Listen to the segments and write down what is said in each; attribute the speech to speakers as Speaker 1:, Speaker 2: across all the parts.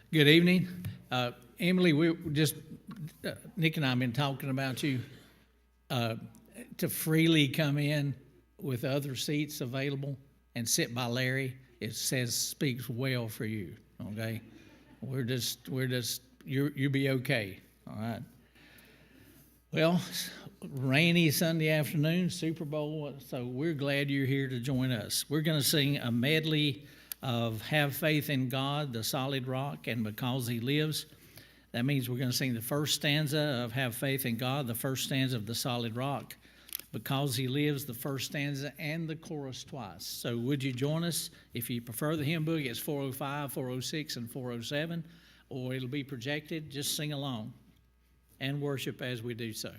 Speaker 1: Good evening. Emily, Nick and I have been talking about you to freely come in with other seats available and sit by Larry. It says speaks well for you, okay? You'll be okay, all right? Well, rainy Sunday afternoon, Super Bowl, so we're glad you're here to join us. We're going to sing a medley of Have Faith in God, the Solid Rock, and Because He Lives. That means we're going to sing the first stanza of Have Faith in God, the first stanza of the Solid Rock, Because He Lives, the first stanza, and the chorus twice. So would you join us? If you prefer the hymn book, it's 405, 406, and 407, or it'll be projected. Just sing along and worship as we do so.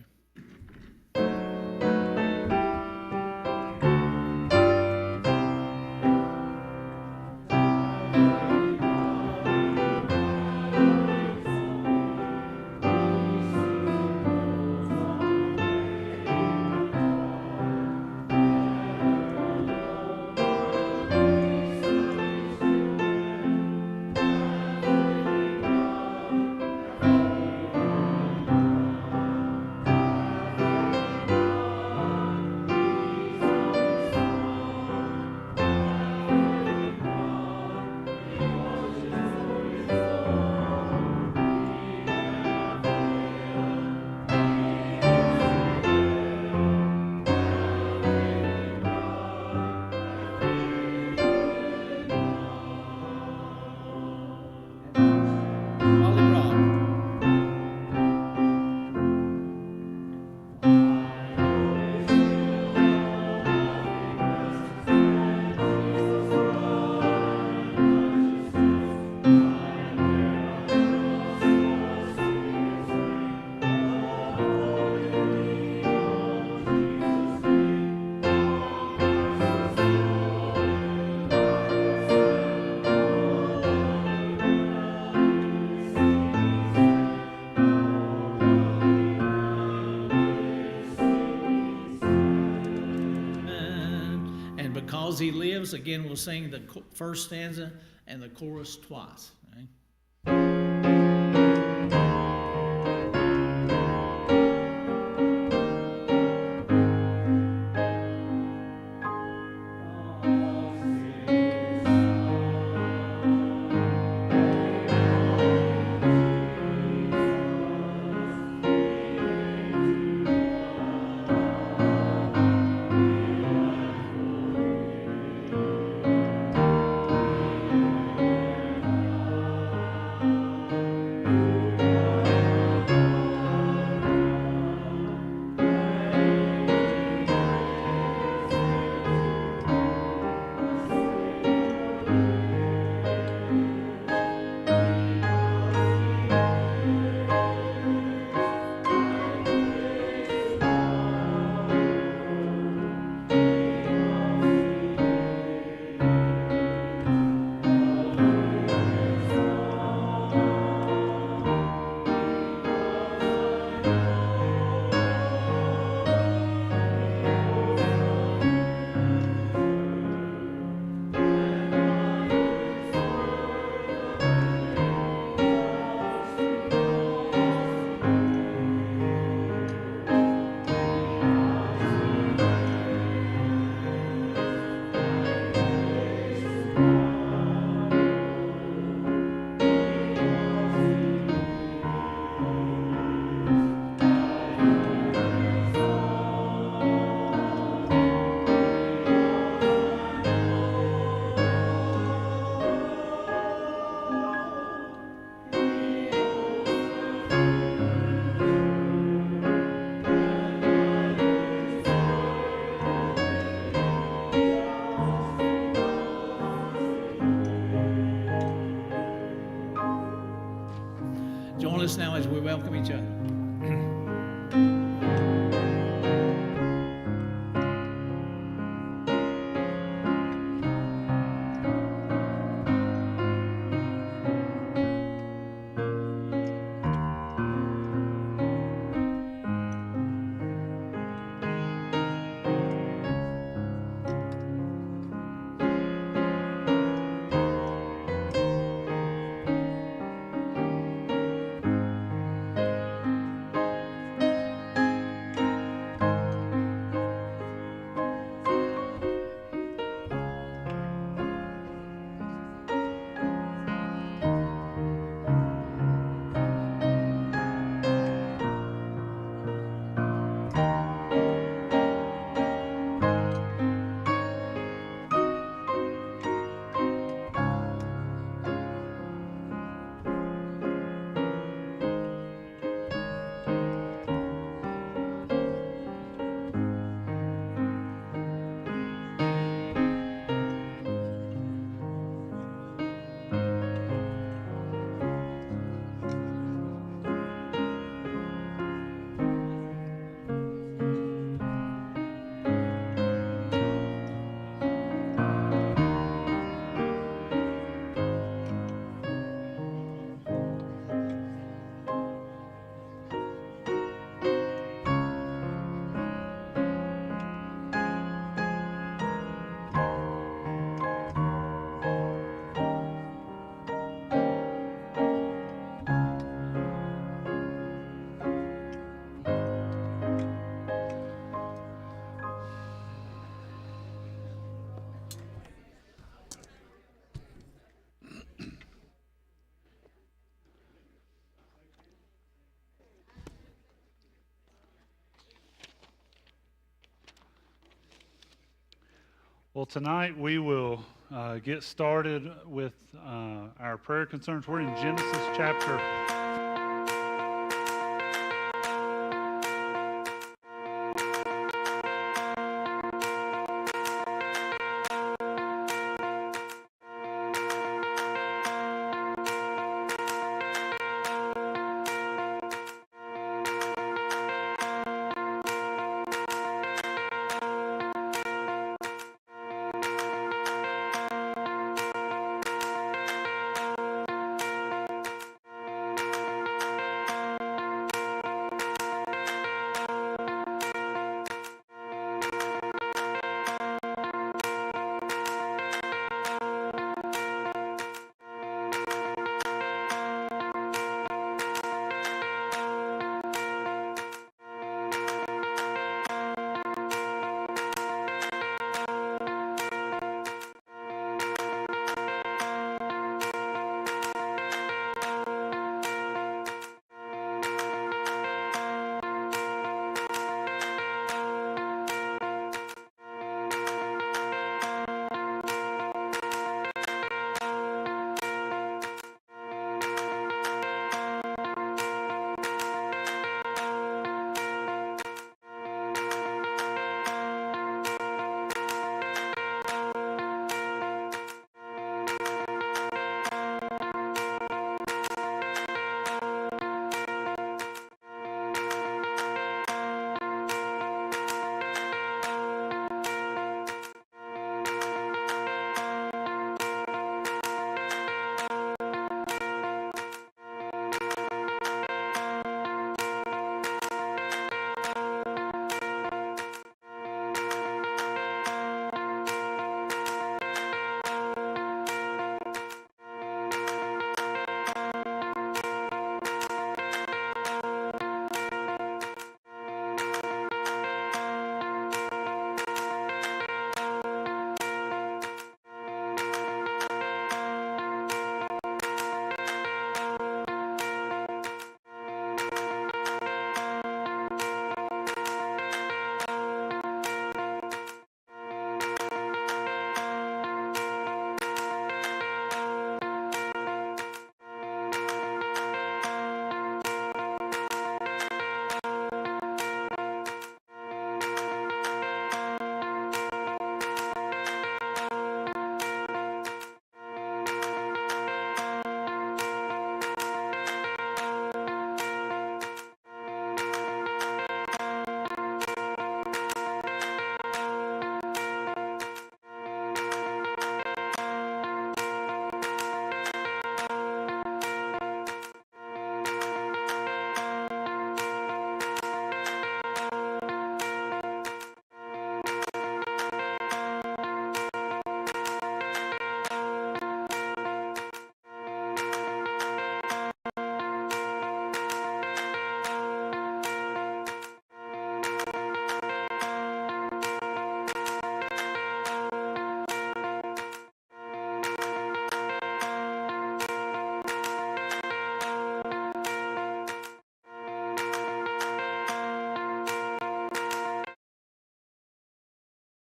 Speaker 1: Because He Lives, again, we'll sing the first stanza and the chorus twice. Okay? Join us now as we welcome each other.
Speaker 2: Well, tonight we will get started with our prayer concerns. We're in Genesis chapter.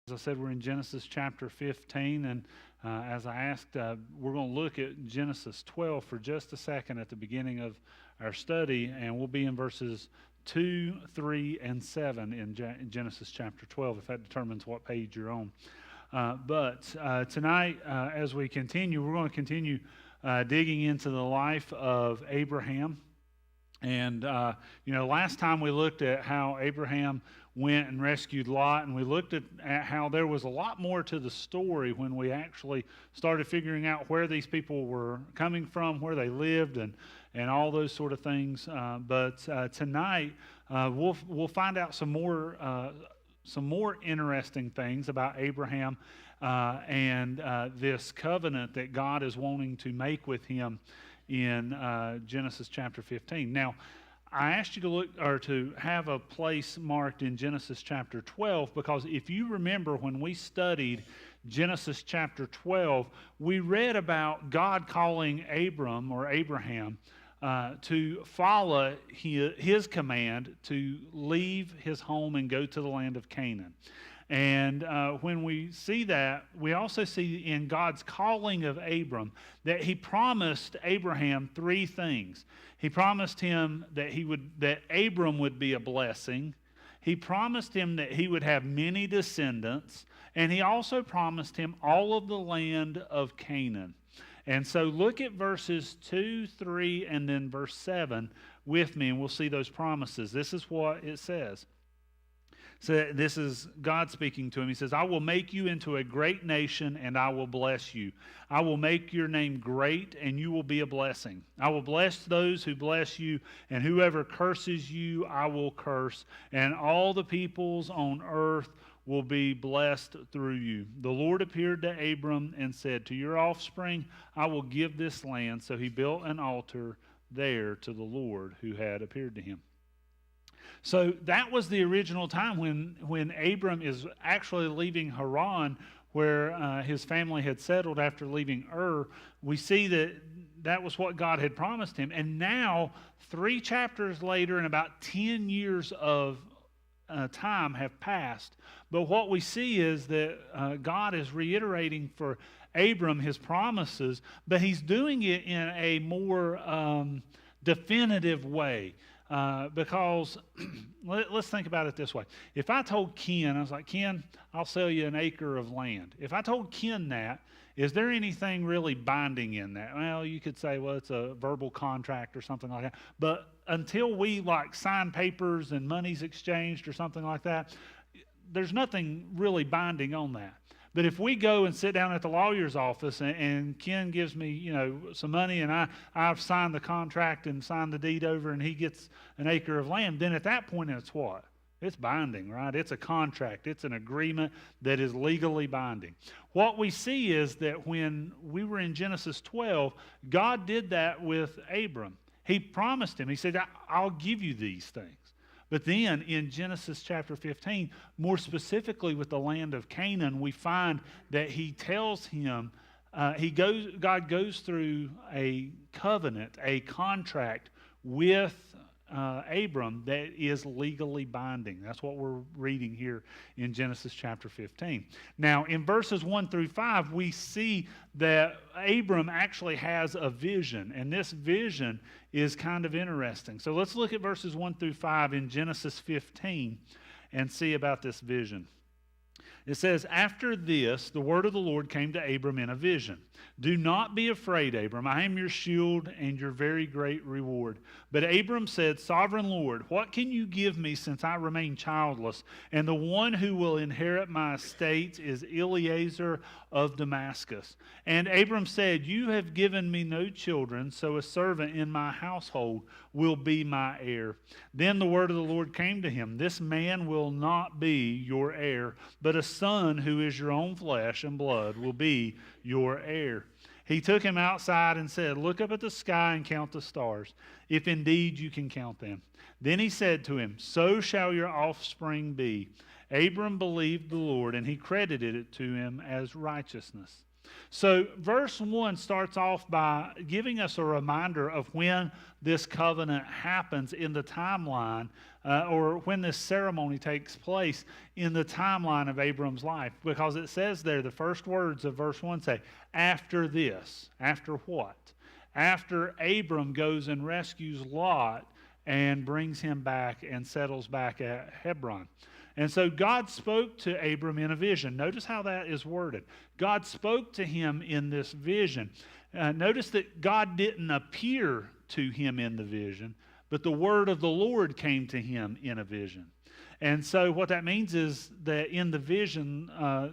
Speaker 2: As I said, we're in Genesis chapter 15, and as I asked, we're going to look at Genesis 12 for just a second at the beginning of our study, and we'll be in verses 2, 3, and 7 in Genesis chapter 12, if that determines what page you're on. But tonight, as we continue, we're going to continue digging into the life of Abraham. And, last time we looked at how Abraham went and rescued Lot, and we looked at how there was a lot more to the story when we actually started figuring out where these people were coming from, where they lived, and all those sort of things. But tonight, we'll find out some more interesting things about Abraham and this covenant that God is wanting to make with him in Genesis chapter 15. Now, I asked you to look or to have a place marked in Genesis chapter 12 because if you remember when we studied Genesis chapter 12, we read about God calling Abram or Abraham to follow his command to leave his home and go to the land of Canaan. And when we see that, we also see in God's calling of Abram that he promised Abraham three things. He promised him that Abram would be a blessing. He promised him that he would have many descendants. And he also promised him all of the land of Canaan. And so look at verses 2, 3, and then verse 7 with me, and we'll see those promises. This is what it says. So this is God speaking to him. He says, I will make you into a great nation, and I will bless you. I will make your name great, and you will be a blessing. I will bless those who bless you, and whoever curses you, I will curse. And all the peoples on earth will be blessed through you. The Lord appeared to Abram and said, to your offspring I will give this land. So he built an altar there to the Lord who had appeared to him. So that was the original time when Abram is actually leaving Haran, where his family had settled after leaving Ur. We see that was what God had promised him. And now, 3 chapters later and about 10 years of time have passed. But what we see is that God is reiterating for Abram his promises, but he's doing it in a more definitive way. Because let's think about it this way. If I told Ken, I was like, Ken, I'll sell you an acre of land. If I told Ken that, is there anything really binding in that? Well, you could say, well, it's a verbal contract or something like that. But until we sign papers and money's exchanged or something like that, there's nothing really binding on that. But if we go and sit down at the lawyer's office and Ken gives me, some money and I've signed the contract and signed the deed over and he gets an acre of land, then at that point it's what? It's binding, right? It's a contract. It's an agreement that is legally binding. What we see is that when we were in Genesis 12, God did that with Abram. He promised him. He said, I'll give you these things. But then in Genesis chapter 15, more specifically with the land of Canaan, we find that he tells him, God goes through a covenant, a contract with Abram that is legally binding. That's what we're reading here in Genesis chapter 15. Now, in verses 1 through 5, we see that Abram actually has a vision, and this vision is kind of interesting. So let's look at verses 1 through 5 in Genesis 15 and see about this vision. It says, after this, the word of the Lord came to Abram in a vision. Do not be afraid, Abram. I am your shield and your very great reward. But Abram said, Sovereign Lord, what can you give me since I remain childless? And the one who will inherit my estates is Eliezer of Damascus. And Abram said, you have given me no children, so a servant in my household will be my heir. Then the word of the Lord came to him, this man will not be your heir, but a son who is your own flesh and blood will be your heir. He took him outside and said, look up at the sky and count the stars, if indeed you can count them. Then he said to him, so shall your offspring be. Abram believed the Lord, and he credited it to him as righteousness. So verse 1 starts off by giving us a reminder of when this covenant happens in the timeline, or when this ceremony takes place in the timeline of Abram's life. Because it says there, the first words of verse 1 say, after this. After what? After Abram goes and rescues Lot and brings him back and settles back at Hebron. And so God spoke to Abram in a vision. Notice how that is worded. God spoke to him in this vision. Notice that God didn't appear to him in the vision, but the word of the Lord came to him in a vision. And so what that means is that in the vision,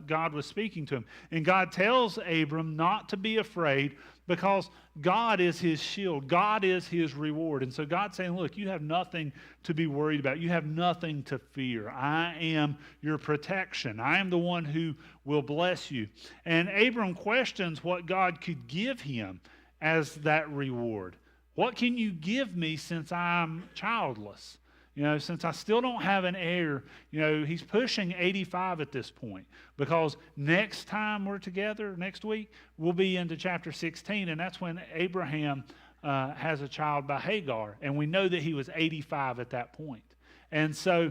Speaker 2: God was speaking to him. And God tells Abram not to be afraid because God is his shield. God is his reward. And so God's saying, look, you have nothing to be worried about. You have nothing to fear. I am your protection. I am the one who will bless you. And Abram questions what God could give him as that reward. What can you give me since I'm childless? Since I still don't have an heir, he's pushing 85 at this point, because next time we're together, next week, we'll be into chapter 16, and that's when Abraham has a child by Hagar, and we know that he was 85 at that point. And so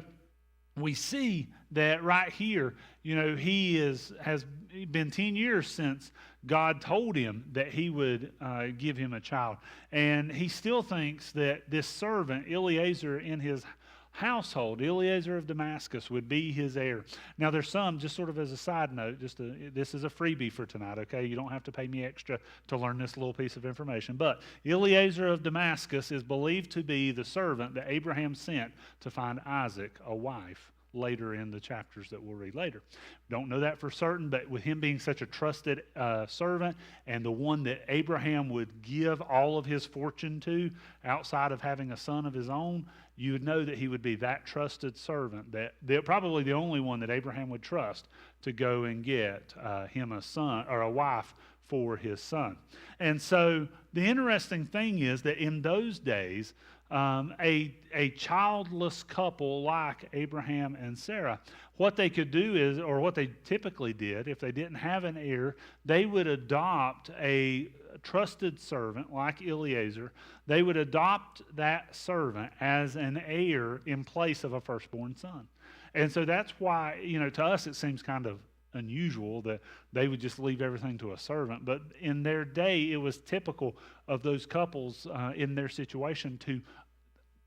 Speaker 2: we see that right here, has been 10 years since God told him that he would give him a child. And he still thinks that this servant, Eliezer, in his household, Eliezer of Damascus, would be his heir. Now, there's some, just sort of as a side note, this is a freebie for tonight, okay? You don't have to pay me extra to learn this little piece of information. But Eliezer of Damascus is believed to be the servant that Abraham sent to find Isaac a wife later in the chapters that we'll read later. Don't know that for certain, but with him being such a trusted servant and the one that Abraham would give all of his fortune to outside of having a son of his own, you would know that he would be that trusted servant, that probably the only one that Abraham would trust to go and get him a son or a wife for his son. And so the interesting thing is that in those days, a childless couple like Abraham and Sarah, what they could do is, or what they typically did, if they didn't have an heir, they would adopt a trusted servant like Eliezer. They would adopt that servant as an heir in place of a firstborn son. And so that's why, to us it seems kind of unusual that they would just leave everything to a servant. But in their day, it was typical of those couples in their situation to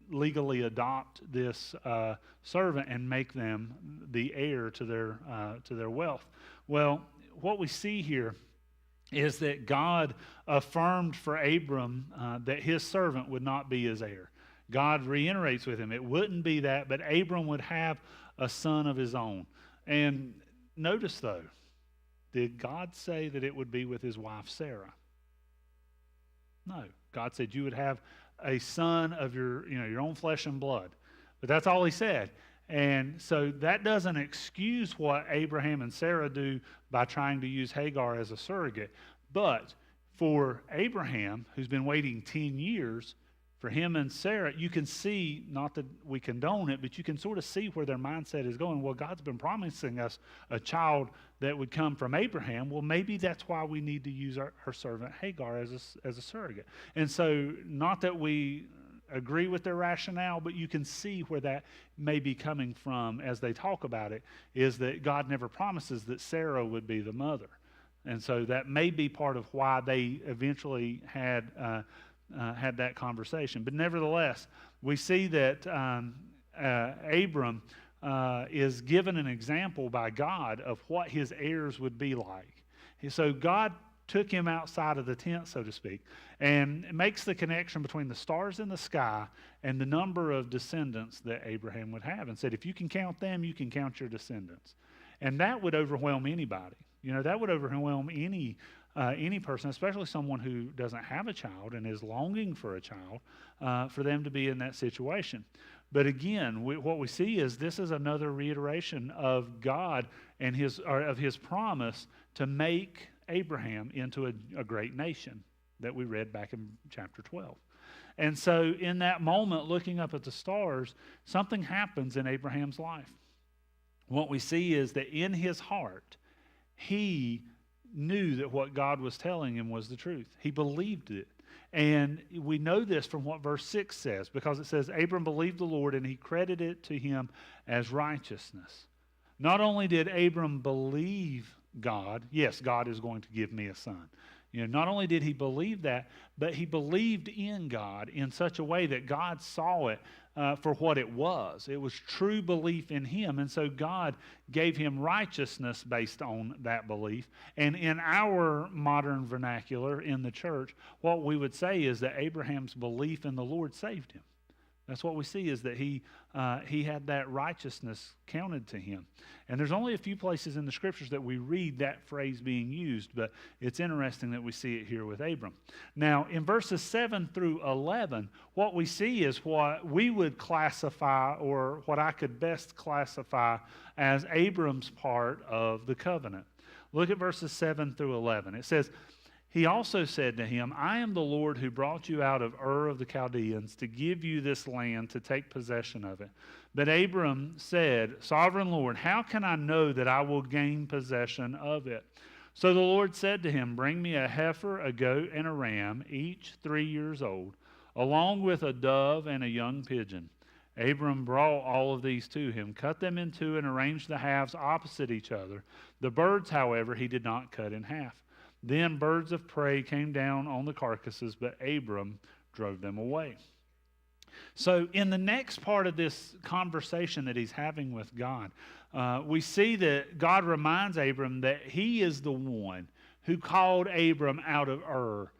Speaker 2: legally adopt this servant and make them the heir to their wealth. Well, what we see here is that God affirmed for Abram that his servant would not be his heir. God reiterates with him, it wouldn't be that, but Abram would have a son of his own. And notice though, did God say that it would be with his wife Sarah? No. God said you would have a son of your own flesh and blood. But that's all he said. And so that doesn't excuse what Abraham and Sarah do by trying to use Hagar as a surrogate. But for Abraham, who's been waiting 10 years, for him and Sarah, you can see, not that we condone it, but you can sort of see where their mindset is going. Well, God's been promising us a child that would come from Abraham. Well, maybe that's why we need to use her servant Hagar as a surrogate. And so, not that we agree with their rationale, but you can see where that may be coming from as they talk about it, is that God never promises that Sarah would be the mother. And so that may be part of why they eventually had that conversation. But nevertheless, we see that Abram is given an example by God of what his heirs would be like. So God took him outside of the tent, so to speak, and makes the connection between the stars in the sky and the number of descendants that Abraham would have, and said, if you can count them, you can count your descendants. And that would overwhelm anybody. That would overwhelm any person, especially someone who doesn't have a child and is longing for a child, for them to be in that situation. But again, what we see is this is another reiteration of God and of his promise to make Abraham into a great nation that we read back in chapter 12. And so in that moment, looking up at the stars, something happens in Abraham's life. What we see is that in his heart, he knew that what God was telling him was the truth. He believed it. And we know this from what verse 6 says, because it says, Abram believed the Lord and he credited it to him as righteousness. Not only did Abram believe God, yes, God is going to give me a son. Not only did he believe that, but he believed in God in such a way that God saw it for what it was. It was true belief in him, and so God gave him righteousness based on that belief. And in our modern vernacular in the church, what we would say is that Abraham's belief in the Lord saved him. That's what we see, is that he had that righteousness counted to him. And there's only a few places in the scriptures that we read that phrase being used, but it's interesting that we see it here with Abram. Now, in verses 7 through 11, what we see is what we would classify, or what I could best classify as Abram's part of the covenant. Look at verses 7 through 11. It says, he also said to him, I am the Lord who brought you out of Ur of the Chaldeans to give you this land to take possession of it. But Abram said, Sovereign Lord, how can I know that I will gain possession of it? So the Lord said to him, bring me a heifer, a goat, and a ram, each 3 years old, along with a dove and a young pigeon. Abram brought all of these to him, cut them in two, and arranged the halves opposite each other. The birds, however, he did not cut in half. Then birds of prey came down on the carcasses, but Abram drove them away. So in the next part of this conversation that he's having with God, we see that God reminds Abram that he is the one who called Abram out of Ur.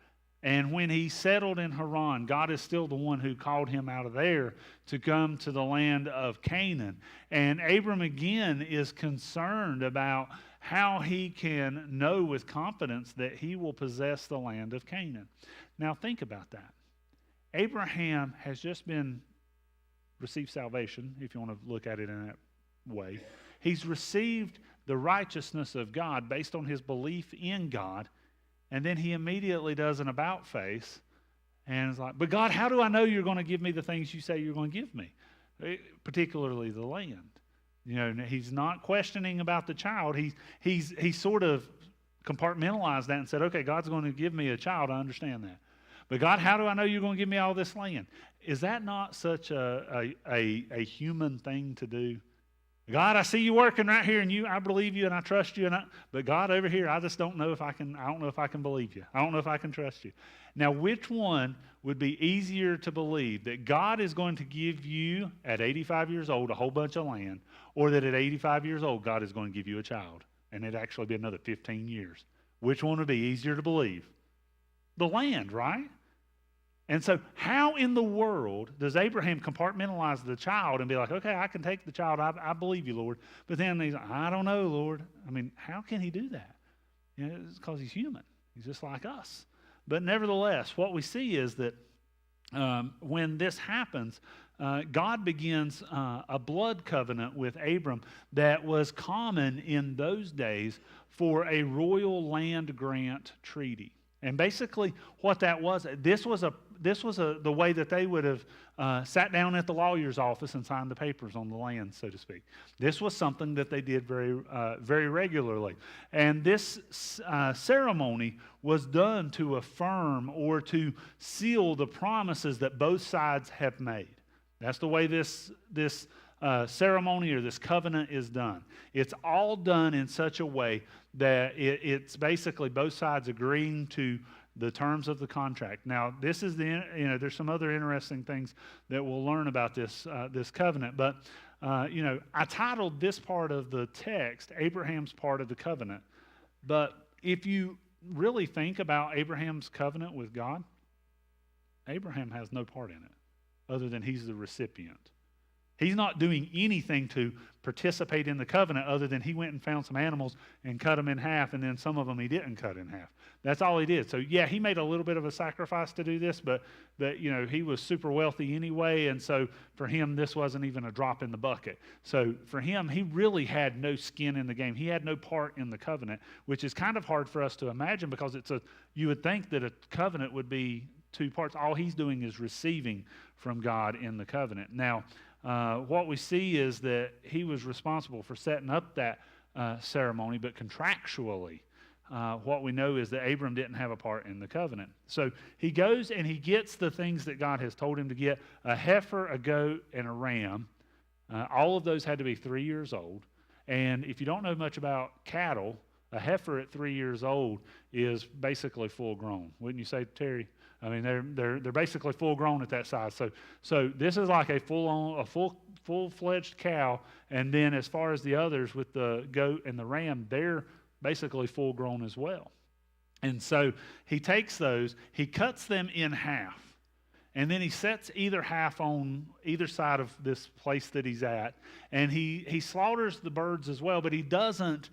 Speaker 2: And when he settled in Haran, God is still the one who called him out of there to come to the land of Canaan. And Abram again is concerned about how he can know with confidence that he will possess the land of Canaan. Now think about that. Abraham has just received salvation, if you want to look at it in that way. He's received the righteousness of God based on his belief in God. And then he immediately does an about face and is like, but God, how do I know you're going to give me the things you say you're going to give me? Particularly the land. You know, he's not questioning about the child. He sort of compartmentalized that and said, okay, God's going to give me a child. I understand that. But God, how do I know you're going to give me all this land? Is that not such a human thing to do? God, I see you working right here, and I believe you, and I trust you. But God, over here, I just don't know if I can. I don't know if I can believe you. I don't know if I can trust you. Now, which one would be easier to believe, that God is going to give you at 85 years old a whole bunch of land, or that at 85 years old God is going to give you a child, and it'd actually be another 15 years? Which one would be easier to believe? The land, right? And so how in the world does Abraham compartmentalize the child and be like, okay, I can take the child. I believe you, Lord. But then he's like, I don't know, Lord. I mean, how can he do that? You know, it's because he's human. He's just like us. But nevertheless, what we see is that when this happens, God begins a blood covenant with Abram that was common in those days for a royal land grant treaty. And basically what that was, this was the way that they would have sat down at the lawyer's office and signed the papers on the land, so to speak. This was something that they did very regularly. And this ceremony was done to affirm or to seal the promises that both sides have made. That's the way this ceremony or this covenant is done. It's all done in such a way that it's basically both sides agreeing to the terms of the contract. Now, this is there's some other interesting things that we'll learn about this covenant. But I titled this part of the text Abraham's part of the covenant. But if you really think about Abraham's covenant with God, Abraham has no part in it other than he's the recipient. He's not doing anything to participate in the covenant other than he went and found some animals and cut them in half, and then some of them he didn't cut in half. That's all he did. So yeah, he made a little bit of a sacrifice to do this, but he was super wealthy anyway, and so for him this wasn't even a drop in the bucket. So for him, he really had no skin in the game. He had no part in the covenant, which is kind of hard for us to imagine because you would think that a covenant would be two parts. All he's doing is receiving from God in the covenant. Now, what we see is that he was responsible for setting up that ceremony, but contractually, what we know is that Abram didn't have a part in the covenant. So he goes and he gets the things that God has told him to get: a heifer, a goat, and a ram. All of those had to be 3 years old. And if you don't know much about cattle, a heifer at 3 years old is basically full grown. Wouldn't you say, Terry? I mean, they're basically full grown at that size. So this is like a full-fledged cow, and then as far as the others with the goat and the ram, they're basically full grown as well. And so he takes those, he cuts them in half, and then he sets either half on either side of this place that he's at, and he slaughters the birds as well, but he doesn't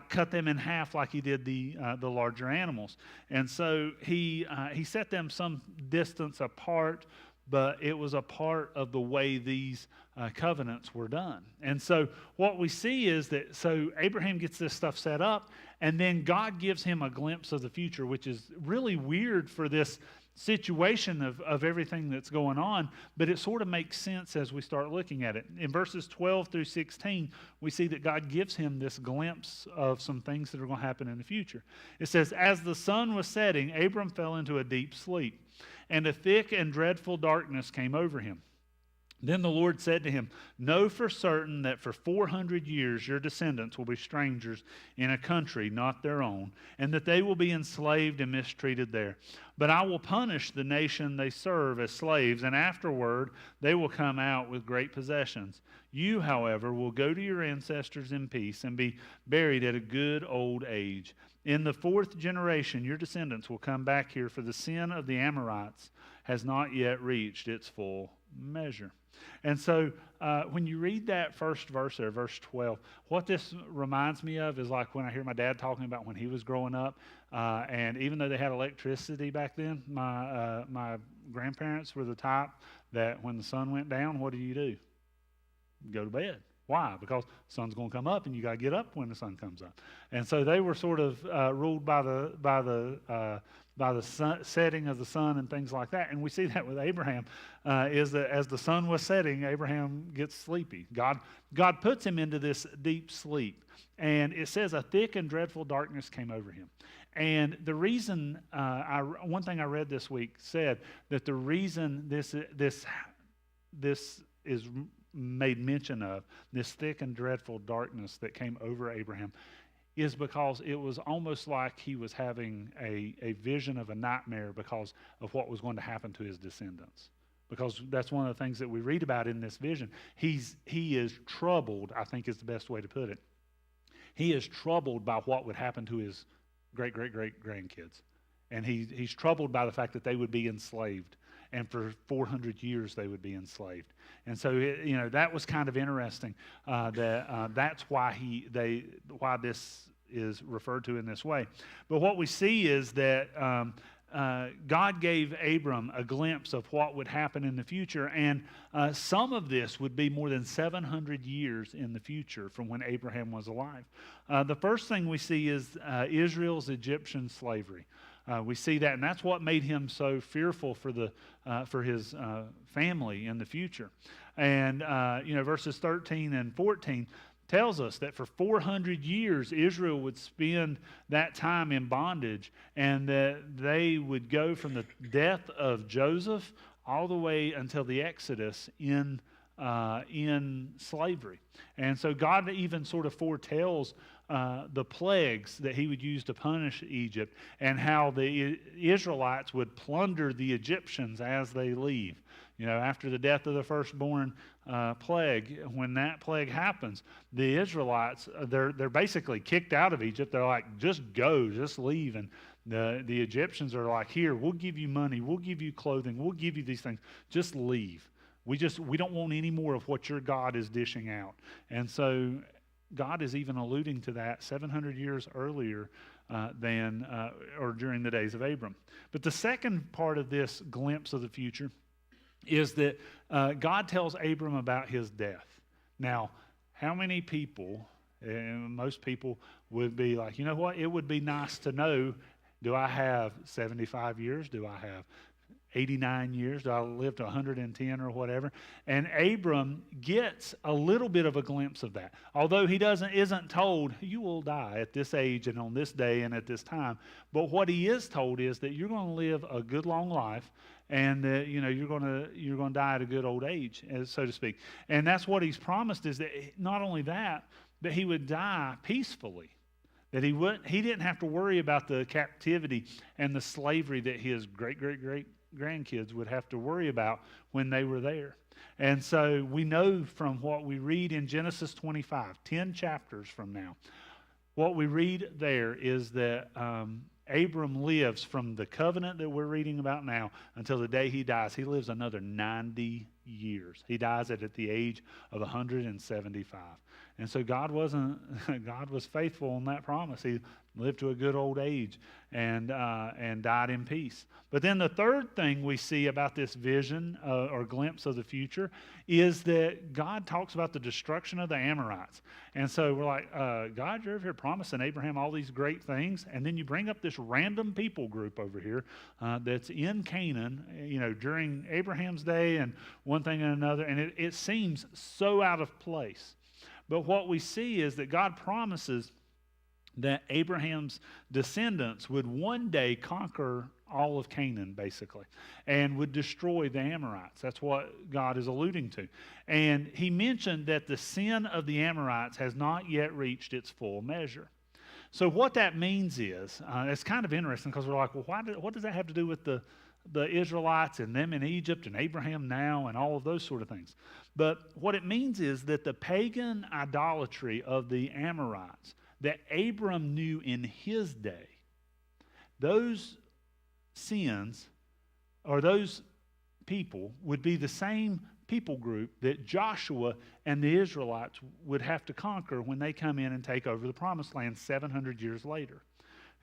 Speaker 2: cut them in half like he did the larger animals. And so he set them some distance apart, but it was a part of the way these covenants were done. And so what we see is that Abraham gets this stuff set up, and then God gives him a glimpse of the future, which is really weird for this situation of everything that's going on, but it sort of makes sense as we start looking at it. In verses 12 through 16, we see that God gives him this glimpse of some things that are going to happen in the future. It says, as the sun was setting, Abram fell into a deep sleep, and a thick and dreadful darkness came over him. Then the Lord said to him, know for certain that for 400 years your descendants will be strangers in a country not their own, and that they will be enslaved and mistreated there. But I will punish the nation they serve as slaves, and afterward they will come out with great possessions. You, however, will go to your ancestors in peace and be buried at a good old age. In the 4th generation your descendants will come back here, for the sin of the Amorites has not yet reached its full measure. And so when you read that first verse there, verse 12, what this reminds me of is like when I hear my dad talking about when he was growing up, and even though they had electricity back then, my grandparents were the type that when the sun went down, what do? Go to bed. Why? Because the sun's going to come up, and you got to get up when the sun comes up. And so they were sort of ruled by the setting of the sun and things like that. And we see that with Abraham, is that as the sun was setting, Abraham gets sleepy. God puts him into this deep sleep. And it says a thick and dreadful darkness came over him. And the reason, one thing I read this week said that the reason this is made mention of, this thick and dreadful darkness that came over Abraham, is because it was almost like he was having a vision of a nightmare because of what was going to happen to his descendants. Because that's one of the things that we read about in this vision. He is troubled, I think is the best way to put it. He is troubled by what would happen to his great-great-great-grandkids. And he's troubled by the fact that they would be enslaved. And for 400 years they would be enslaved. And so, that was kind of interesting. That's why why this is referred to in this way. But what we see is that God gave Abram a glimpse of what would happen in the future, and some of this would be more than 700 years in the future from when Abraham was alive. The first thing we see is Israel's Egyptian slavery. We see that, and that's what made him so fearful for his family in the future. And verses 13 and 14 tells us that for 400 years Israel would spend that time in bondage, and that they would go from the death of Joseph all the way until the Exodus in slavery. And so God even sort of foretells the plagues that he would use to punish Egypt, and how the Israelites would plunder the Egyptians as they leave. After the death of the firstborn plague, when that plague happens, the Israelites, they're basically kicked out of Egypt. They're like, just go, just leave. And the Egyptians are like, here, we'll give you money, we'll give you clothing, we'll give you these things. Just leave. We don't want any more of what your God is dishing out. And so God is even alluding to that 700 years earlier or during the days of Abram. But the second part of this glimpse of the future is that God tells Abram about his death. Now, how many people, and most people would be like, you know what, it would be nice to know, do I have 75 years? Do I have 89 years? Do I live to 110 or whatever? And Abram gets a little bit of a glimpse of that. Although he isn't told, you will die at this age and on this day and at this time. But what he is told is that you're going to live a good long life, and that you're going to die at a good old age, so to speak. And that's what he's promised, is that not only that, but he would die peacefully. That he didn't have to worry about the captivity and the slavery that his great-great-great-grandkids would have to worry about when they were there. And so we know from what we read in Genesis 25, 10 chapters from now, what we read there is that Abram lives from the covenant that we're reading about now until the day he dies. He lives another 90 years. He dies at the age of 175. And so God was faithful on that promise. He lived to a good old age and died in peace. But then the third thing we see about this vision or glimpse of the future is that God talks about the destruction of the Amorites. And so we're like, God, you're over here promising Abraham all these great things, and then you bring up this random people group over here that's in Canaan, during Abraham's day and one thing and another, and it seems so out of place. But what we see is that God promises that Abraham's descendants would one day conquer all of Canaan, basically, and would destroy the Amorites. That's what God is alluding to. And he mentioned that the sin of the Amorites has not yet reached its full measure. So what that means is, it's kind of interesting because we're like, well, what does that have to do with the Israelites and them in Egypt and Abraham now and all of those sort of things? But what it means is that the pagan idolatry of the Amorites that Abram knew in his day, those sins or those people would be the same people group that Joshua and the Israelites would have to conquer when they come in and take over the Promised Land 700 years later.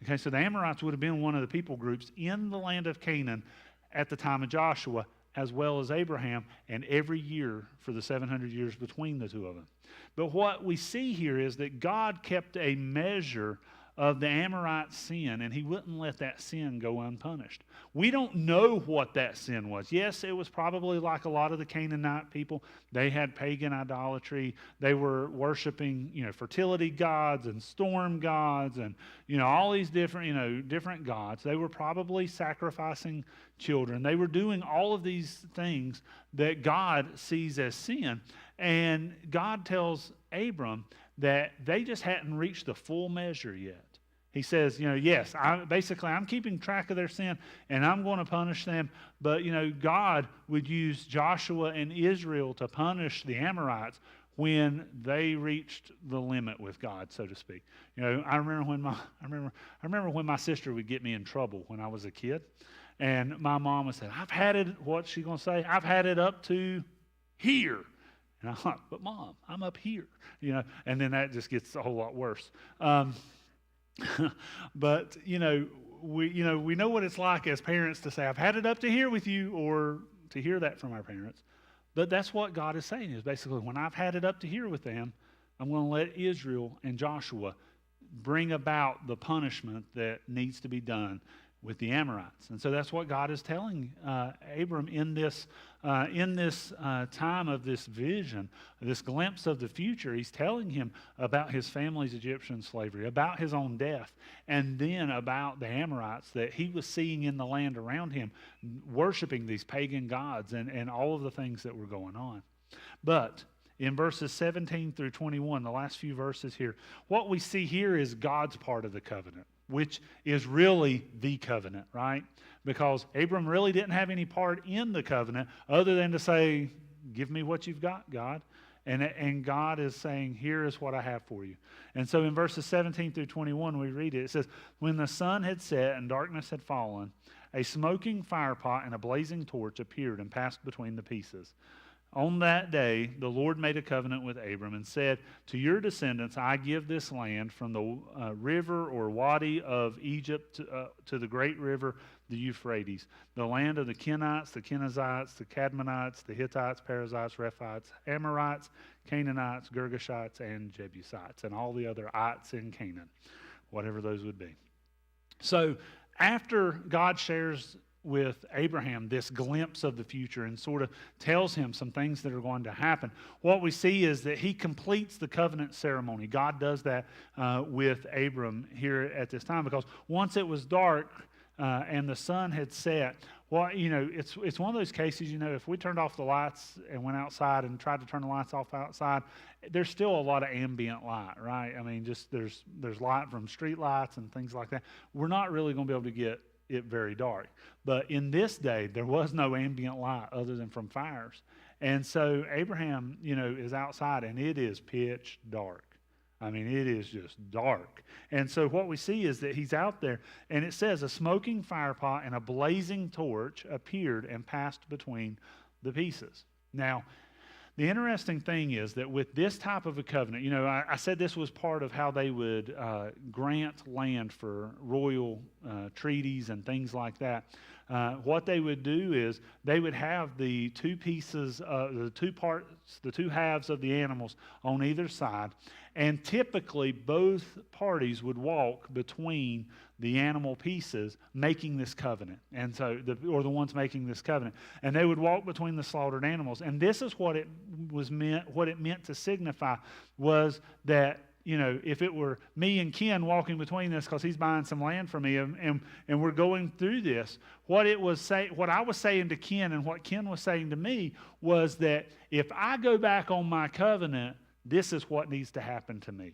Speaker 2: Okay, so the Amorites would have been one of the people groups in the land of Canaan at the time of Joshua, as well as Abraham, and every year for the 700 years between the two of them. But what we see here is that God kept a measure of the Amorite sin, and he wouldn't let that sin go unpunished. We don't know what that sin was. Yes, it was probably like a lot of the Canaanite people. They had pagan idolatry. They were worshiping, fertility gods and storm gods and, all these different gods. They were probably sacrificing children. They were doing all of these things that God sees as sin. And God tells Abram that they just hadn't reached the full measure yet. He says, yes, I'm keeping track of their sin, and I'm going to punish them. But, God would use Joshua and Israel to punish the Amorites when they reached the limit with God, so to speak. I remember when my sister would get me in trouble when I was a kid, and my mom would say, "I've had it." What's she going to say? "I've had it up to here." And I thought, "But Mom, I'm up here," And then that just gets a whole lot worse. But we know what it's like as parents to say, "I've had it up to here with you," or to hear that from our parents. But that's what God is saying, is basically, when I've had it up to here with them, I'm going to let Israel and Joshua bring about the punishment that needs to be done with the Amorites. And so that's what God is telling Abram in this time of this vision, this glimpse of the future. He's telling him about his family's Egyptian slavery, about his own death, and then about the Amorites that he was seeing in the land around him, worshiping these pagan gods and all of the things that were going on. But in verses 17 through 21, the last few verses here, what we see here is God's part of the covenant, which is really the covenant, right? Because Abram really didn't have any part in the covenant other than to say, "Give me what you've got, God." And God is saying, "Here is what I have for you." And so in verses 17 through 21, we read it. It says, "When the sun had set and darkness had fallen, a smoking firepot and a blazing torch appeared and passed between the pieces. On that day, the Lord made a covenant with Abram and said, 'To your descendants I give this land from the river or wadi of Egypt to the great river, the Euphrates, the land of the Kenites, the Kenizzites, the Cadmonites, the Hittites, Perizzites, Rephites, Amorites, Canaanites, Girgashites, and Jebusites,'" and all the other ites in Canaan, whatever those would be. So after God shares with Abraham this glimpse of the future and sort of tells him some things that are going to happen, what we see is that he completes the covenant ceremony. God does that with Abram here at this time, because once it was dark and the sun had set, it's one of those cases, if we turned off the lights and went outside and tried to turn the lights off outside, there's still a lot of ambient light, right? I mean, just there's light from street lights and things like that. We're not really going to be able to get it very dark. But in this day, there was no ambient light other than from fires. And so Abraham, is outside, and it is pitch dark. I mean, it is just dark. And so what we see is that he's out there, and it says, "A smoking firepot and a blazing torch appeared and passed between the pieces." Now, the interesting thing is that with this type of a covenant, I said this was part of how they would grant land for royal treaties and things like that. What they would do is they would have the two pieces, the two halves of the animals on either side, and typically both parties would walk between the animal pieces making this covenant, and so the ones making this covenant, and they would walk between the slaughtered animals. And this is what it meant to signify, was that if it were me and Ken walking between this because he's buying some land from me and we're going through this, what I was saying to Ken and what Ken was saying to me was that if I go back on my covenant, this is what needs to happen to me.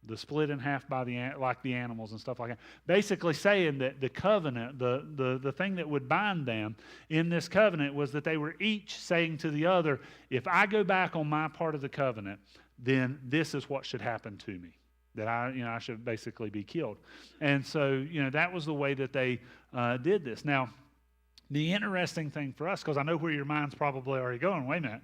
Speaker 2: The split in half by like the animals and stuff like that. Basically saying that the covenant, the thing that would bind them in this covenant was that they were each saying to the other, if I go back on my part of the covenant, then this is what should happen to me. That I should basically be killed. And so, that was the way that they did this. Now, the interesting thing for us, because I know where your mind's probably already going, wait a minute,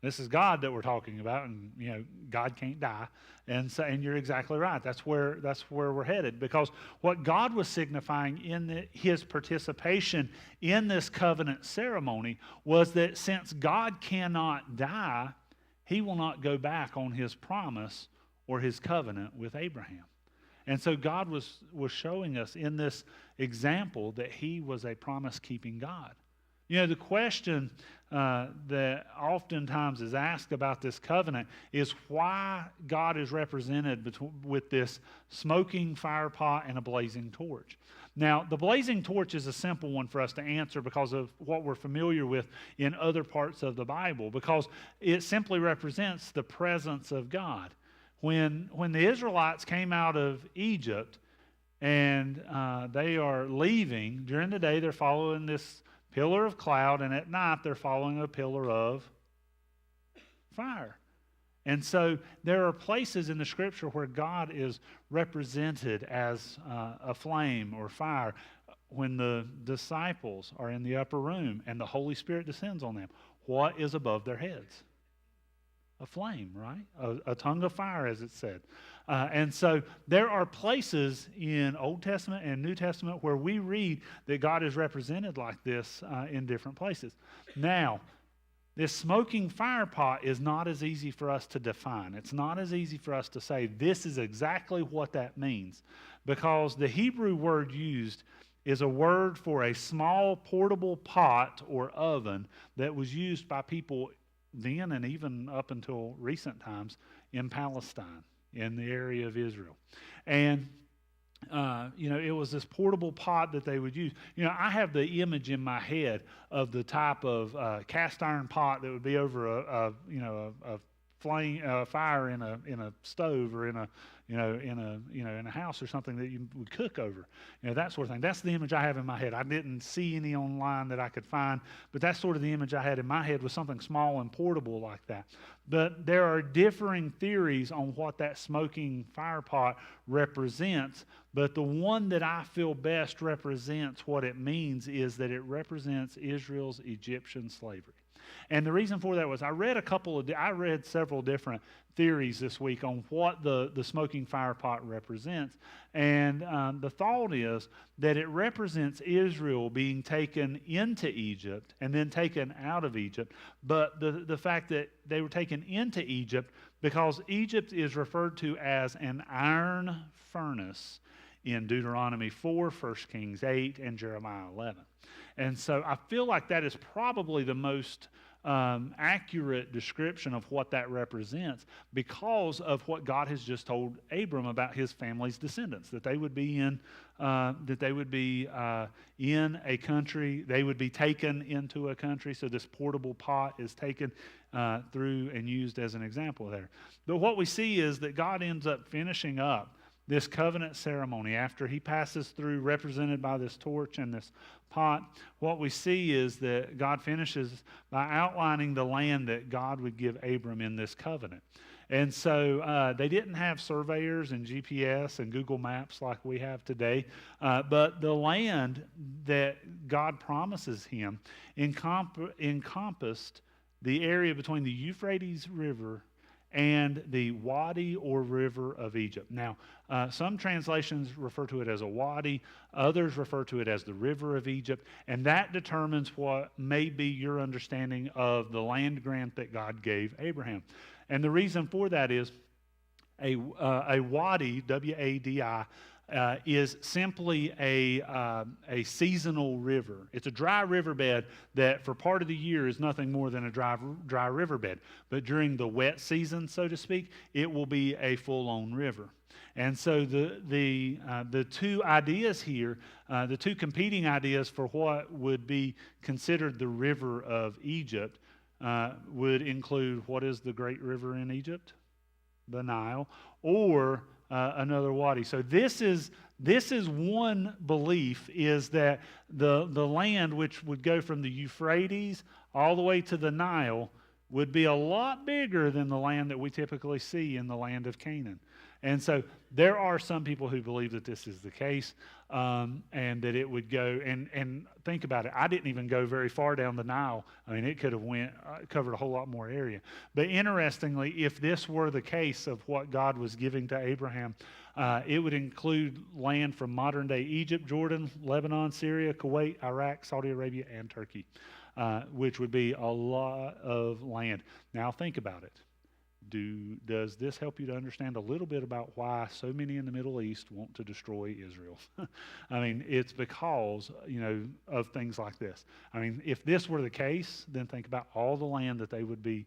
Speaker 2: this is God that we're talking about, and God can't die. And you're exactly right. That's where we're headed, because what God was signifying in his participation in this covenant ceremony was that since God cannot die, he will not go back on his promise or his covenant with Abraham. And so God was showing us in this example that he was a promise-keeping God. The question that oftentimes is asked about this covenant is why God is represented with this smoking fire pot and a blazing torch. Now, the blazing torch is a simple one for us to answer because of what we're familiar with in other parts of the Bible, because it simply represents the presence of God. When the Israelites came out of Egypt and they are leaving, during the day they're following this pillar of cloud, and at night they're following a pillar of fire. And so there are places in the Scripture where God is represented as a flame or fire. When the disciples are in the upper room and the Holy Spirit descends on them, what is above their heads? A flame, right? A tongue of fire, as it said. And so there are places in Old Testament and New Testament where we read that God is represented like this in different places. Now, this smoking fire pot is not as easy for us to define. It's not as easy for us to say this is exactly what that means, because the Hebrew word used is a word for a small portable pot or oven that was used by people then and even up until recent times in Palestine, in the area of Israel. And it was this portable pot that they would use. I have the image in my head of the type of cast iron pot that would be over a flame, fire in a stove or in a house or something that you would cook over. That sort of thing. That's the image I have in my head. I didn't see any online that I could find, but that's sort of the image I had in my head, was something small and portable like that. But there are differing theories on what that smoking fire pot represents, but the one that I feel best represents what it means is that it represents Israel's Egyptian slavery. And the reason for that was I read several different theories this week on what the smoking fire pot represents. And the thought is that it represents Israel being taken into Egypt and then taken out of Egypt. But the fact that they were taken into Egypt because Egypt is referred to as an iron furnace in Deuteronomy 4, 1 Kings 8, and Jeremiah 11. And so I feel like that is probably the most accurate description of what that represents, because of what God has just told Abram about his family's descendants, that they would be in a country, they would be taken into a country. So this portable pot is taken through and used as an example there. But what we see is that God ends up finishing up this covenant ceremony after he passes through, represented by this torch and this pot. What we see is that God finishes by outlining the land that God would give Abram in this covenant. And so they didn't have surveyors and GPS and Google Maps like we have today, but the land that God promises him encompassed the area between the Euphrates River and the Wadi or River of Egypt. Now, some translations refer to it as a wadi, others refer to it as the River of Egypt, and that determines what may be your understanding of the land grant that God gave Abraham. And the reason for that is a wadi, W-A-D-I, is simply a seasonal river. It's a dry riverbed that for part of the year is nothing more than a dry riverbed. But during the wet season, so to speak, it will be a full-on river. And so the two ideas here, the two competing ideas for what would be considered the river of Egypt would include, what is the great river in Egypt? The Nile, or another wadi. So this is one belief, is that the land which would go from the Euphrates all the way to the Nile would be a lot bigger than the land that we typically see in the land of Canaan. And so there are some people who believe that this is the case, and that it would go, and think about it, I didn't even go very far down the Nile. I mean, it could have covered a whole lot more area. But interestingly, if this were the case of what God was giving to Abraham, it would include land from modern-day Egypt, Jordan, Lebanon, Syria, Kuwait, Iraq, Saudi Arabia, and Turkey, which would be a lot of land. Now think about it. Does this help you to understand a little bit about why so many in the Middle East want to destroy Israel? I mean, it's because, of things like this. I mean, if this were the case, then think about all the land that they would be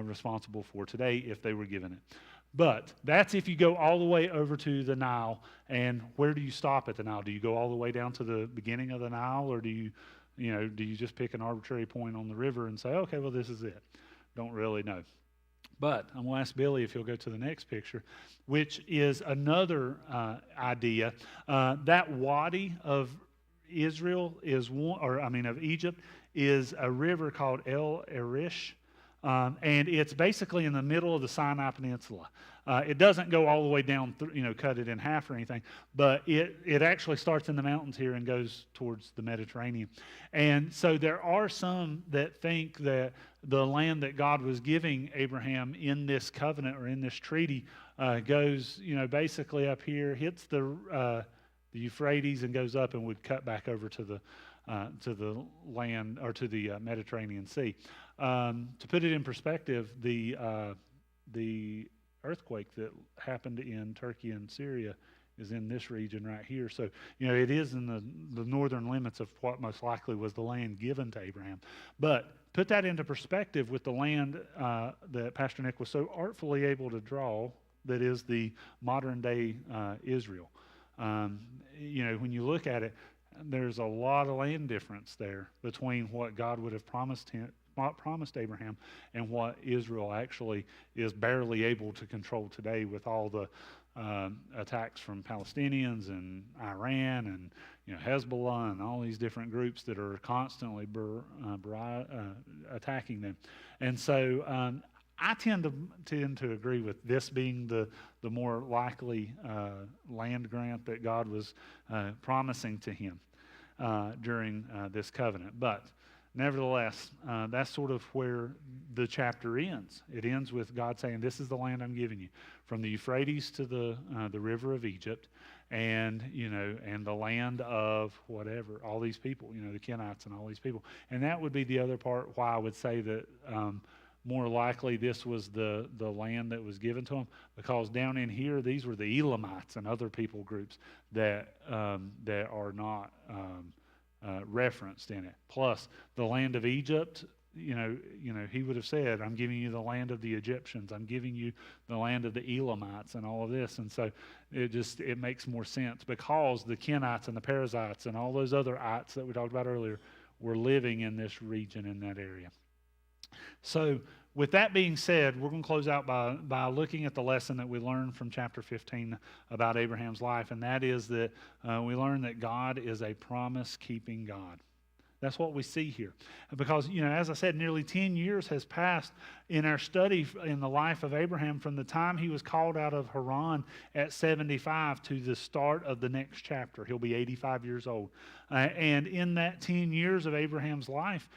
Speaker 2: responsible for today if they were given it. But that's if you go all the way over to the Nile. And where do you stop at the Nile? Do you go all the way down to the beginning of the Nile, or do you just pick an arbitrary point on the river and say, okay, well, this is it? Don't really know. But I'm going to ask Billy if he'll go to the next picture, which is another idea. That wadi of Israel of Egypt is a river called El Arish, and it's basically in the middle of the Sinai Peninsula. It doesn't go all the way down, cut it in half or anything, but it actually starts in the mountains here and goes towards the Mediterranean. And so there are some that think that the land that God was giving Abraham in this covenant or in this treaty goes, basically up here, hits the Euphrates and goes up and would cut back over to the land, or to the Mediterranean Sea. To put it in perspective, the earthquake that happened in Turkey and Syria is in this region right here. So, it is in the northern limits of what most likely was the land given to Abraham. But put that into perspective with the land that Pastor Nick was so artfully able to draw, that is the modern day Israel. When you look at it, there's a lot of land difference there between what God would have promised Abraham and what Israel actually is barely able to control today, with all the attacks from Palestinians and Iran and Hezbollah and all these different groups that are constantly attacking them. And so I tend to agree with this being the more likely land grant that God was promising to him during this covenant. But nevertheless, that's sort of where the chapter ends. It ends with God saying, "This is the land I'm giving you, from the Euphrates to the river of Egypt, and the land of whatever, all these people, the Kenites and all these people." And that would be the other part why I would say that more likely this was the land that was given to them, because down in here these were the Elamites and other people groups that are not referenced in it. Plus, the land of Egypt, he would have said, "I'm giving you the land of the Egyptians. I'm giving you the land of the Elamites," and all of this. And so it makes more sense, because the Kenites and the Perizzites and all those other ites that we talked about earlier were living in this region, in that area. So with that being said, we're going to close out by looking at the lesson that we learned from chapter 15 about Abraham's life, and that is that we learn that God is a promise-keeping God. That's what we see here. Because, as I said, nearly 10 years has passed in our study in the life of Abraham, from the time he was called out of Haran at 75 to the start of the next chapter. He'll be 85 years old. And in that 10 years of Abraham's life,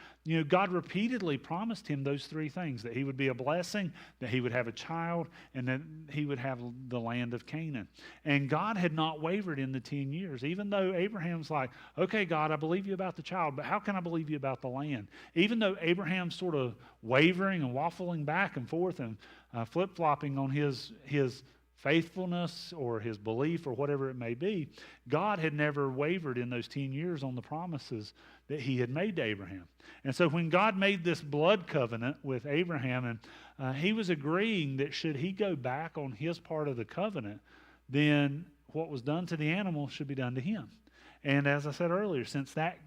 Speaker 2: God repeatedly promised him those three things: that he would be a blessing, that he would have a child, and that he would have the land of Canaan. And God had not wavered in the 10 years, even though Abraham's like, "Okay, God, I believe you about the child, but how can I believe you about the land?" Even though Abraham's sort of wavering and waffling back and forth and flip-flopping on his faithfulness or his belief or whatever it may be, God had never wavered in those 10 years on the promises that he had made to Abraham. And so when God made this blood covenant with Abraham, and he was agreeing that should he go back on his part of the covenant, then what was done to the animal should be done to him. And as I said earlier, since that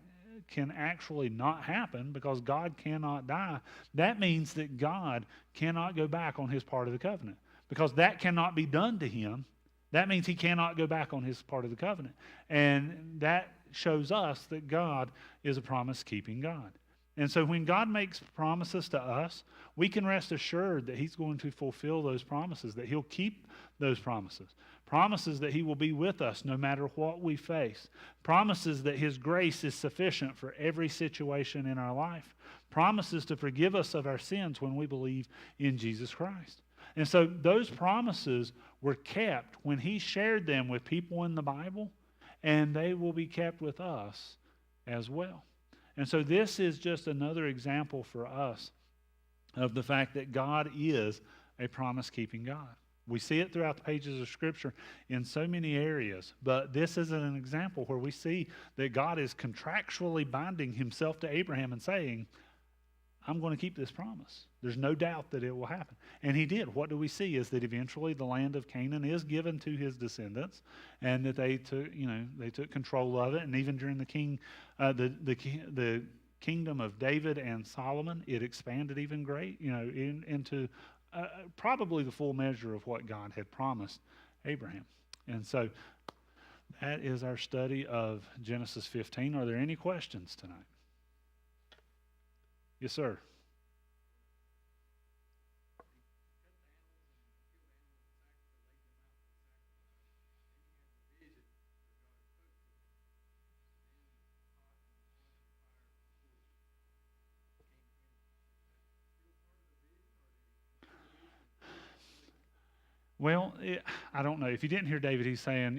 Speaker 2: can actually not happen because God cannot die, that means that God cannot go back on his part of the covenant. Because that cannot be done to him, that means he cannot go back on his part of the covenant. And that shows us that God is a promise-keeping God. And so when God makes promises to us, we can rest assured that he's going to fulfill those promises, that he'll keep those promises. Promises that he will be with us no matter what we face. Promises that his grace is sufficient for every situation in our life. Promises to forgive us of our sins when we believe in Jesus Christ. And so those promises were kept when he shared them with people in the Bible, and they will be kept with us as well. And so this is just another example for us of the fact that God is a promise-keeping God. We see it throughout the pages of Scripture in so many areas, but this is an example where we see that God is contractually binding himself to Abraham and saying, I'm going to keep this promise. There's no doubt that it will happen. And he did. What do we see is that eventually the land of Canaan is given to his descendants, and that they took control of it. And even during the kingdom of David and Solomon, it expanded even into probably the full measure of what God had promised Abraham. And so that is our study of Genesis 15. Are there any questions tonight? Yes, sir. Well, I don't know. If you didn't hear David, he's saying,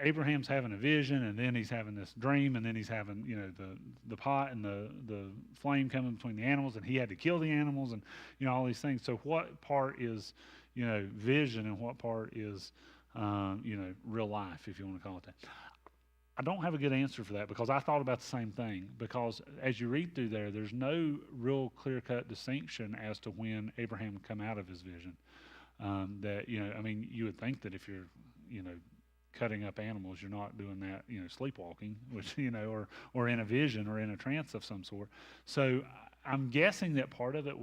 Speaker 2: Abraham's having a vision, and then he's having this dream, and then he's having, the pot and the flame coming between the animals, and he had to kill the animals, and, all these things. So what part is, vision, and what part is, real life, if you want to call it that? I don't have a good answer for that, because I thought about the same thing. Because as you read through there, there's no real clear-cut distinction as to when Abraham come out of his vision. You would think that if you're, cutting up animals, you're not doing that, sleepwalking, which, or in a vision or in a trance of some sort. So I'm guessing that part of it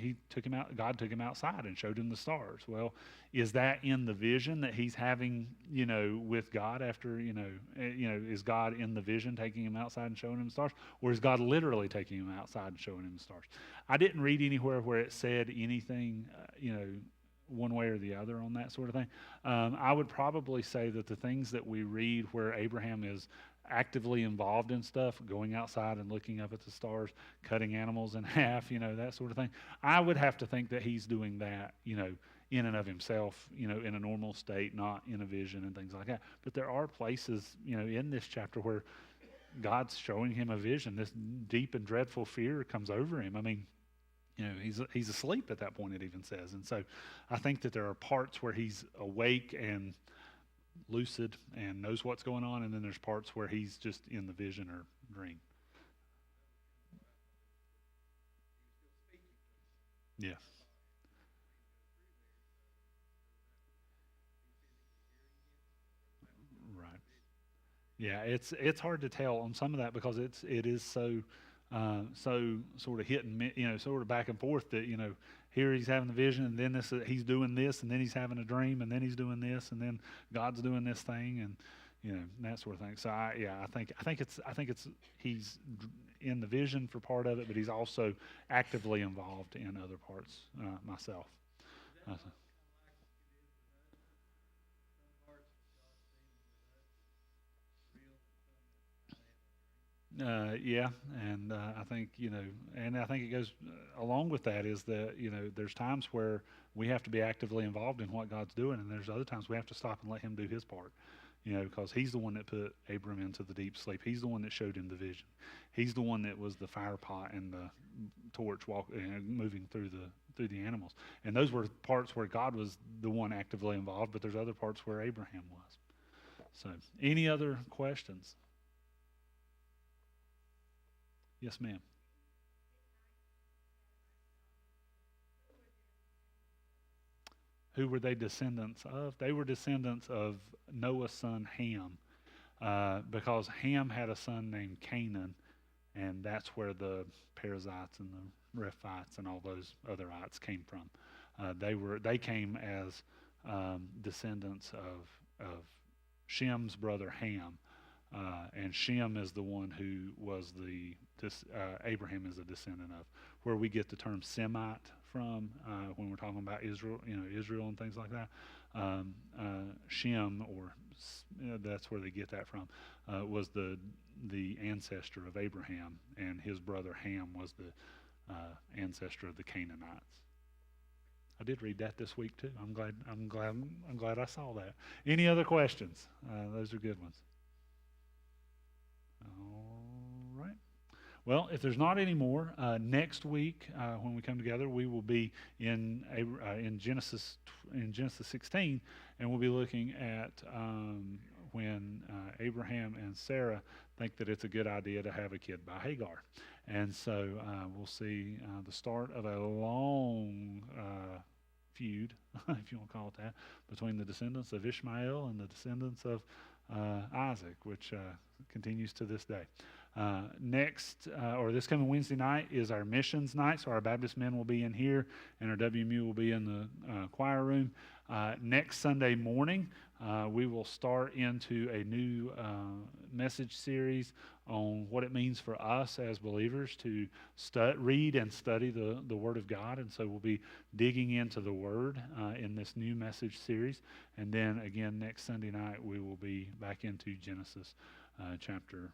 Speaker 2: he took him out, God took him outside and showed him the stars. Well, is that in the vision that he's having, with God after, is God in the vision taking him outside and showing him the stars? Or is God literally taking him outside and showing him the stars? I didn't read anywhere where it said anything, one way or the other on that sort of thing. I would probably say that the things that we read where Abraham is actively involved in stuff, going outside and looking up at the stars, cutting animals in half, that sort of thing, I would have to think that he's doing that, in and of himself, in a normal state, not in a vision and things like that. But there are places, in this chapter where God's showing him a vision. This deep and dreadful fear comes over him. He's asleep at that point, it even says. And so I think that there are parts where he's awake and lucid and knows what's going on, and then there's parts where he's just in the vision or dream. Yeah. Right. Yeah, it's hard to tell on some of that because it is so sort of hit and sort of back and forth that here he's having the vision, and then he's doing this, and then he's having a dream, and then he's doing this, and then God's doing this thing, and that sort of thing. So I think it's he's in the vision for part of it, but he's also actively involved in other parts myself. Yeah, and I think and I think it goes along with that is that there's times where we have to be actively involved in what God's doing, and there's other times we have to stop and let Him do His part. because he's the one that put Abram into the deep sleep. He's the one that showed him the vision. He's the one that was the fire pot and the torch moving through the animals. And those were parts where God was the one actively involved, but there's other parts where Abraham was. So, any other questions? Yes, ma'am. Who were they descendants of? They were descendants of Noah's son Ham, because Ham had a son named Canaan, and that's where the Perizzites and the Rephites and all those other ites came from. They came as descendants of Shem's brother Ham, and Shem is the one who was Abraham is a descendant of, where we get the term Semite from when we're talking about Israel, Israel and things like that. Shem, that's where they get that from, was the ancestor of Abraham, and his brother Ham was the ancestor of the Canaanites. I did read that this week too. I'm glad I saw that. Any other questions? Those are good ones. All right. Well, if there's not any more, next week when we come together, we will be in Genesis 16, and we'll be looking at when Abraham and Sarah think that it's a good idea to have a kid by Hagar, and so we'll see the start of a long feud, if you want to call it that, between the descendants of Ishmael and the descendants of Isaac, which continues to this day. This coming Wednesday night is our missions night, so our Baptist men will be in here, and our WMU will be in the choir room. Next Sunday morning, we will start into a new message series on what it means for us as believers to read and study the Word of God, and so we'll be digging into the Word in this new message series. And then again, next Sunday night, we will be back into Genesis chapter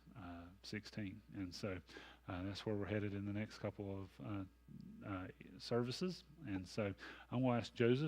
Speaker 2: 16. And so that's where we're headed in the next couple of services. And so I'm going to ask Joseph